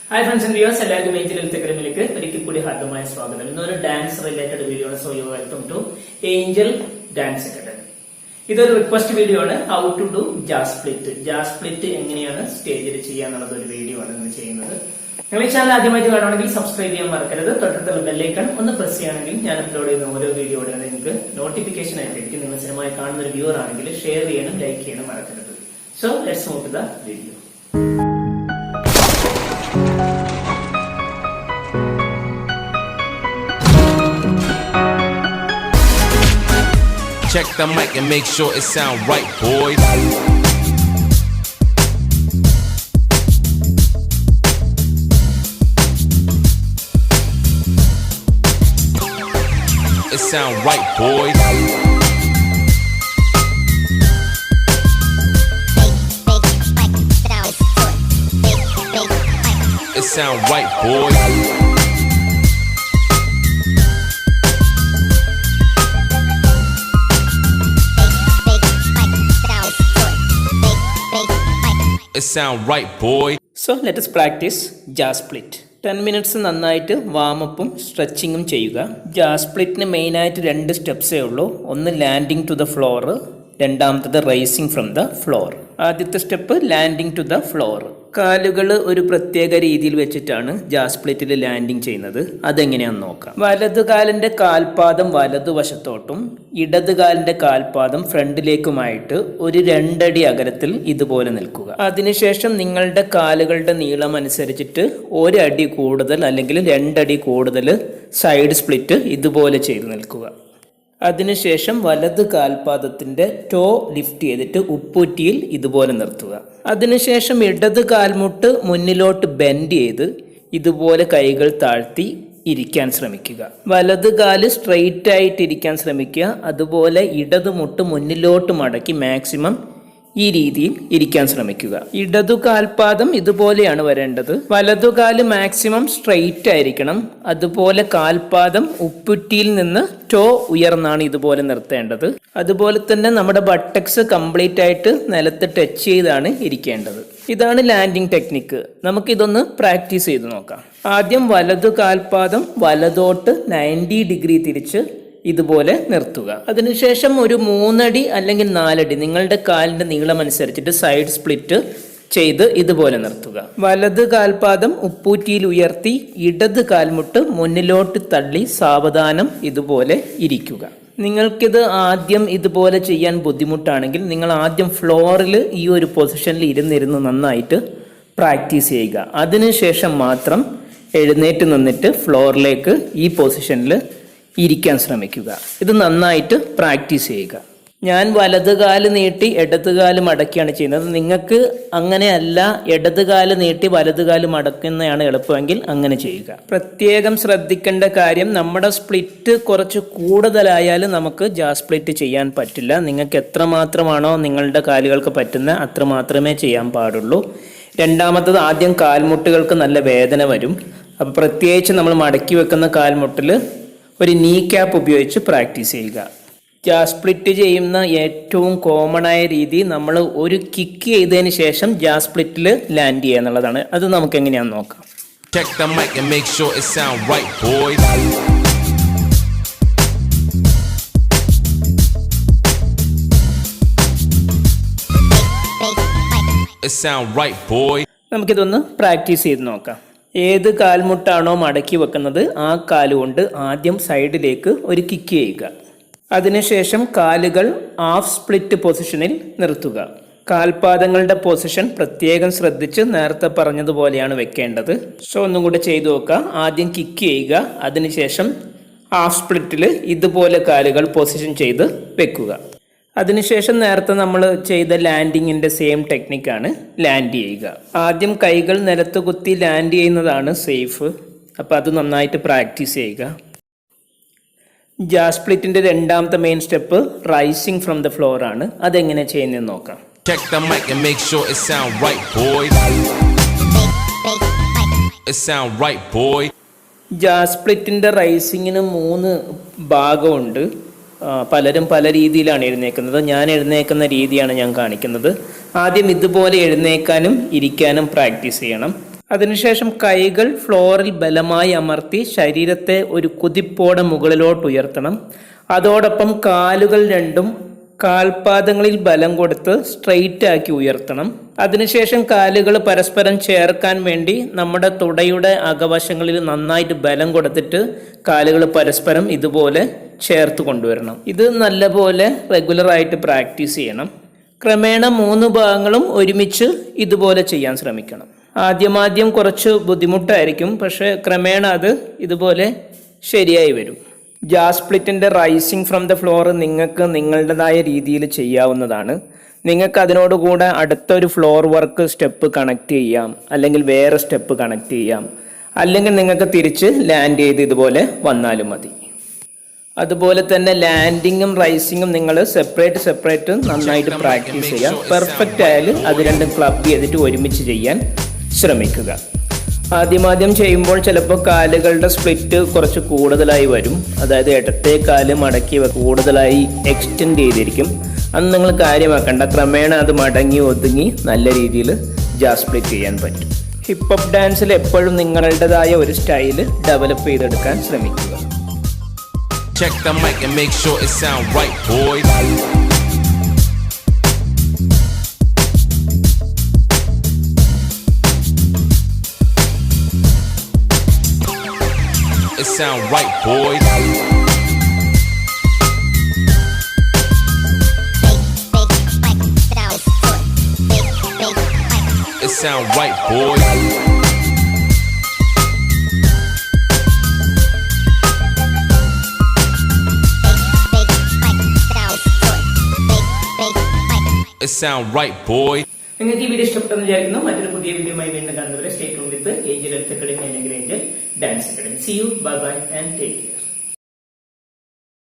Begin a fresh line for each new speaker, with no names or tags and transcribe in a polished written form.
Hi friends and viewers, എല്ലാവർക്കും angel health അക്കാഡമിയിലേക്ക് ഒരിക്കൽ കൂടി ഹാർദമായ സ്വാഗതം. ഇന്നൊരു ഡാൻസ് റിലേറ്റഡ് വീഡിയോ ആണ്. So you welcome to angel dance academy. ഇതൊരു റിക്വസ്റ്റ് വീഡിയോ ആണ്. How to do jazz split. Jazz split എങ്ങനെയാണ് സ്റ്റേജിൽ ചെയ്യാന്നുള്ളത് ഒരു വീഡിയോ ആണ് ഇന്ന് ചെയ്യുന്നത്. നിങ്ങൾ ഈ ചാനൽ ആദ്യമായിട്ട് കാണുകയാണെങ്കിൽ സബ്സ്ക്രൈബ് ചെയ്യാൻ മറക്കരുത്. തൊട്ടടുത്തുള്ള ബെല്ലൈക്കൺ ഒന്ന് പ്രസ് ചെയ്യുകയാണെങ്കിൽ ഞാൻ അപ്ലോഡ് ചെയ്യുന്ന ഓരോ വീഡിയോയുടെ നിങ്ങൾക്ക് നോട്ടിഫിക്കേഷൻ ആയിട്ടിരിക്കും. നിങ്ങൾ സിനിമയിൽ കാണുന്ന ഒരു വ്യൂവർ ആണെങ്കിൽ ഷെയർ ചെയ്യണം, ലൈക്ക് ചെയ്യണം മറക്കരുത്. So let's move to the video.
Check the mic and make sure it sound right, boys. It sound right, boys. It sound right, boys. It sound right, boy.
So let us practice jazz split. 10 minutes നന്നായിട്ട് വാമപ്പും സ്ട്രെച്ചിങ്ങും ചെയ്യുക. Jazz സ്പ്ലിറ്റിന് മെയിനായിട്ട് 2 സ്റ്റെപ്സേ ഉള്ളൂ. ഒന്ന് landing to the floor, രണ്ടാമത്തത് rising from the floor. ആദ്യത്തെ step landing to the floor. കാലുകൾ ഒരു പ്രത്യേക രീതിയിൽ വെച്ചിട്ടാണ് ജാസ് സ്പ്ലിറ്റിൽ ലാൻഡിങ് ചെയ്യുന്നത്. അതെങ്ങനെയാണെന്ന് നോക്കാം. വലതുകാലിൻ്റെ കാൽപാദം വലതുവശത്തോട്ടും ഇടതുകാലിൻ്റെ കാൽപാദം ഫ്രണ്ടിലേക്കുമായിട്ട് ഒരു 2 അടി അകലത്തിൽ ഇതുപോലെ നിൽക്കുക. അതിനുശേഷം നിങ്ങളുടെ കാലുകളുടെ നീളം അനുസരിച്ചിട്ട് 1 അടി കൂടുതൽ അല്ലെങ്കിൽ 2 അടി കൂടുതൽ സൈഡ് സ്പ്ലിറ്റ് ഇതുപോലെ ചെയ്ത് നിൽക്കുക. അതിനുശേഷം വലത് കാൽപാദത്തിൻ്റെ ടോ ലിഫ്റ്റ് ചെയ്തിട്ട് ഉപ്പൂറ്റിയിൽ ഇതുപോലെ നിർത്തുക. അതിനുശേഷം ഇടത് കാൽമുട്ട് മുന്നിലോട്ട് ബെൻഡ് ചെയ്ത് ഇതുപോലെ കൈകൾ താഴ്ത്തി ഇരിക്കാൻ ശ്രമിക്കുക. വലത് കാല് സ്ട്രെയിറ്റ് ആയിട്ട് ഇരിക്കാൻ ശ്രമിക്കുക. അതുപോലെ ഇടത് മുട്ട് മുന്നിലോട്ട് മടക്കി മാക്സിമം ഈ രീതിയിൽ ഇരിക്കാൻ ശ്രമിക്കുക. ഇടതു കാൽപാദം ഇതുപോലെയാണ് വരേണ്ടത്. വലതുകാല് മാക്സിമം സ്ട്രെയിറ്റ് ആയിരിക്കണം. അതുപോലെ കാൽപാദം ഉപ്പുറ്റിയിൽ നിന്ന് ടോ ഉയർന്നാണ് ഇതുപോലെ നിർത്തേണ്ടത്. അതുപോലെ തന്നെ നമ്മുടെ ബട്ടക്സ് കംപ്ലീറ്റ് ആയിട്ട് നിലത്ത് ടച്ച് ചെയ്താണ് ഇരിക്കേണ്ടത്. ഇതാണ് ലാൻഡിങ് ടെക്നിക്ക്. നമുക്കിതൊന്ന് പ്രാക്ടീസ് ചെയ്ത് നോക്കാം. ആദ്യം വലതു കാൽപാദം വലതോട്ട് 90 ഡിഗ്രി തിരിച്ച് ഇതുപോലെ നിർത്തുക. അതിനുശേഷം ഒരു 3 അടി അല്ലെങ്കിൽ 4 അടി നിങ്ങളുടെ കാലിൻ്റെ നീളം അനുസരിച്ചിട്ട് സൈഡ് സ്പ്ലിറ്റ് ചെയ്ത് ഇതുപോലെ നിർത്തുക. വലത് കാൽപാദം ഉപ്പൂറ്റിയിൽ ഉയർത്തി ഇടത് കാൽമുട്ട് മുന്നിലോട്ട് തള്ളി സാവധാനം ഇതുപോലെ ഇരിക്കുക. നിങ്ങൾക്കിത് ആദ്യം ഇതുപോലെ ചെയ്യാൻ ബുദ്ധിമുട്ടാണെങ്കിൽ നിങ്ങൾ ആദ്യം ഫ്ലോറിൽ ഈ ഒരു പൊസിഷനിൽ ഇരുന്നിരുന്ന് നന്നായിട്ട് പ്രാക്ടീസ് ചെയ്യുക. അതിനുശേഷം മാത്രം എഴുന്നേറ്റ് നിന്നിട്ട് ഫ്ലോറിലേക്ക് ഈ പൊസിഷനിൽ ഇരിക്കാൻ ശ്രമിക്കുക. ഇത് നന്നായിട്ട് പ്രാക്ടീസ് ചെയ്യുക. ഞാൻ വലതുകാല് നീട്ടി ഇടതുകാല് മടക്കിയാണ് ചെയ്യുന്നത്. നിങ്ങൾക്ക് അങ്ങനെയല്ല, ഇടതുകാല് നീട്ടി വലതുകാല് മടക്കുന്നതാണ് എളുപ്പമെങ്കിൽ അങ്ങനെ ചെയ്യുക. പ്രത്യേകം ശ്രദ്ധിക്കേണ്ട കാര്യം, നമ്മുടെ സ്പ്ലിറ്റ് കുറച്ച് കൂടുതലായാലും നമുക്ക് ജാസ് സ്പ്ലിറ്റ് ചെയ്യാൻ പറ്റില്ല. നിങ്ങൾക്ക് എത്രമാത്രമാണോ നിങ്ങളുടെ കാലുകൾക്ക് പറ്റുന്ന അത്ര മാത്രമേ ചെയ്യാൻ പാടുള്ളൂ. രണ്ടാമത്തത്, ആദ്യം കാൽമുട്ടുകൾക്ക് നല്ല വേദന വരും. അപ്പോൾ പ്രത്യേകിച്ച് നമ്മൾ മടക്കി വെക്കുന്ന കാൽമുട്ടിൽ ഒരു നീ ക്യാപ്പ് ഉപയോഗിച്ച് പ്രാക്ടീസ് ചെയ്യുക. ജാസ് സ്പ്ലിറ്റ് ചെയ്യുന്ന ഏറ്റവും കോമൺ ആയ രീതി നമ്മൾ ഒരു കിക്ക് ചെയ്തതിന് ശേഷം ജാസ് സ്പ്ലിറ്റിൽ ലാൻഡ് ചെയ്യുക എന്നുള്ളതാണ്. അത് നമുക്ക് എങ്ങനെയാണെന്ന് നോക്കാം.
Check the mic and make sure it sound right, boys. It sound right, boy.
നമുക്കിതൊന്ന് പ്രാക്ടീസ് ചെയ്ത് നോക്കാം. ഏത് കാൽമുട്ടാണോ മടക്കി വെക്കുന്നത് ആ കാലുകൊണ്ട് ആദ്യം സൈഡിലേക്ക് ഒരു കിക്ക് ചെയ്യുക. അതിനുശേഷം കാലുകൾ ഹാഫ് സ്പ്ലിറ്റ് പൊസിഷനിൽ നിർത്തുക. കാൽപാദങ്ങളുടെ പൊസിഷൻ പ്രത്യേകം ശ്രദ്ധിച്ച് നേരത്തെ പറഞ്ഞതുപോലെയാണ് വെക്കേണ്ടത്. സോ ഒന്നും കൂടെ ചെയ്തു നോക്കുക. ആദ്യം കിക്ക് ചെയ്യുക. അതിനുശേഷം ഹാഫ് സ്പ്ലിറ്റിൽ ഇതുപോലെ കാലുകൾ പൊസിഷൻ ചെയ്ത് വെക്കുക. അതിനുശേഷം നേരത്തെ നമ്മൾ ചെയ്ത ലാൻഡിങ്ങിൻ്റെ സെയിം ടെക്നിക്കാണ് ലാൻഡ് ചെയ്യുക. ആദ്യം കൈകൾ നിലത്ത് കുത്തി ലാൻഡ് ചെയ്യുന്നതാണ് സേഫ്. അപ്പോൾ അത് നന്നായിട്ട് പ്രാക്ടീസ് ചെയ്യുക. ജാസ് സ്പ്ലിറ്റിൻ്റെ രണ്ടാമത്തെ main step rising from the floor ആണ്. അതെങ്ങനെ ചെയ്യുന്നതെന്ന് നോക്കാം.
Check the mic and make sure it sound right, boys. It sound right, boy.
Jazz സ്പ്ലിറ്റിൻ്റെ റൈസിങ്ങിന് 3 ഭാഗമുണ്ട്. പലരും പല രീതിയിലാണ് എഴുന്നേക്കുന്നത്. ഞാൻ എഴുന്നേക്കുന്ന രീതിയാണ് ഞാൻ കാണിക്കുന്നത്. ആദ്യം ഇതുപോലെ എഴുന്നേക്കാനും ഇരിക്കാനും പ്രാക്ടീസ് ചെയ്യണം. അതിനുശേഷം കൈകൾ ഫ്ലോറിൽ ബലമായി അമർത്തി ശരീരത്തെ ഒരു കുതിപ്പോടെ മുകളിലോട്ട് ഉയർത്തണം. അതോടൊപ്പം കാലുകൾ രണ്ടും കാൽപാദങ്ങളിൽ ബലം കൊടുത്ത് സ്ട്രെയിറ്റ് ആക്കി ഉയർത്തണം. അതിനുശേഷം കാലുകൾ പരസ്പരം ചേർക്കാൻ വേണ്ടി നമ്മുടെ തുടയുടെ അകവശങ്ങളിൽ നന്നായിട്ട് ബലം കൊടുത്തിട്ട് കാലുകൾ പരസ്പരം ഇതുപോലെ ചേർത്ത് കൊണ്ടുവരണം. ഇത് നല്ലപോലെ റെഗുലറായിട്ട് പ്രാക്ടീസ് ചെയ്യണം. ക്രമേണ 3 ഭാഗങ്ങളും ഒരുമിച്ച് ഇതുപോലെ ചെയ്യാൻ ശ്രമിക്കണം. ആദ്യം കുറച്ച് ബുദ്ധിമുട്ടായിരിക്കും, പക്ഷേ ക്രമേണ അത് ഇതുപോലെ ശരിയായി വരും. ജാസ് സ്പ്ലിറ്റിൻ്റെ റൈസിങ് ഫ്രം ദ ഫ്ലോർ നിങ്ങൾക്ക് നിങ്ങളുടേതായ രീതിയിൽ ചെയ്യാവുന്നതാണ്. നിങ്ങൾക്ക് അതിനോടുകൂടെ അടുത്തൊരു ഫ്ലോർ വർക്ക് സ്റ്റെപ്പ് കണക്ട് ചെയ്യാം, അല്ലെങ്കിൽ വേറെ സ്റ്റെപ്പ് കണക്ട് ചെയ്യാം, അല്ലെങ്കിൽ നിങ്ങൾക്ക് തിരിച്ച് ലാൻഡ് ചെയ്ത് ഇതുപോലെ വന്നാലും മതി. അതുപോലെ തന്നെ ലാൻഡിങ്ങും റൈസിങ്ങും നിങ്ങൾ സെപ്പറേറ്റ് നന്നായിട്ട് പ്രാക്ടീസ് ചെയ്യുക. പെർഫെക്റ്റ് ആയാലും അത് രണ്ടും ക്ലബ് ചെയ്തിട്ട് ഒരുമിച്ച് ചെയ്യാൻ ശ്രമിക്കുക. ആദ്യം ചെയ്യുമ്പോൾ ചിലപ്പോൾ കാലുകളുടെ സ്പ്ലിറ്റ് കുറച്ച് കൂടുതലായി വരും. അതായത് ഇടത്തെ കാല് മടക്കി കൂടുതലായി എക്സ്റ്റെൻഡ് ചെയ്തിരിക്കും. അന്ന് നിങ്ങൾ കാര്യമാക്കണ്ട. ക്രമേണ അത് മടങ്ങി ഒതുങ്ങി നല്ല രീതിയിൽ ജാസ് സ്പ്ലിറ്റ് ചെയ്യാൻ പറ്റും. ഹിപ്പ് ഹോപ്പ് ഡാൻസിൽ എപ്പോഴും നിങ്ങളുടേതായ ഒരു സ്റ്റൈല് ഡെവലപ്പ് ചെയ്തെടുക്കാൻ ശ്രമിക്കുക.
Check the mic and make sure it sound right, boys. It sound right, boys. It sound right, boys. It sound right, boy.
നിങ്ങൾക്ക് ഈ വീഡിയോ ഇഷ്ടപ്പെട്ടെന്ന് വിചാരിക്കുന്നു. മറ്റൊരു പുതിയ വീഡിയോയുമായി വീണ്ടും കാണുന്നവരെ stay tune with angel health academy അല്ലെങ്കിൽ angel dance academy. See you, bye bye and take care.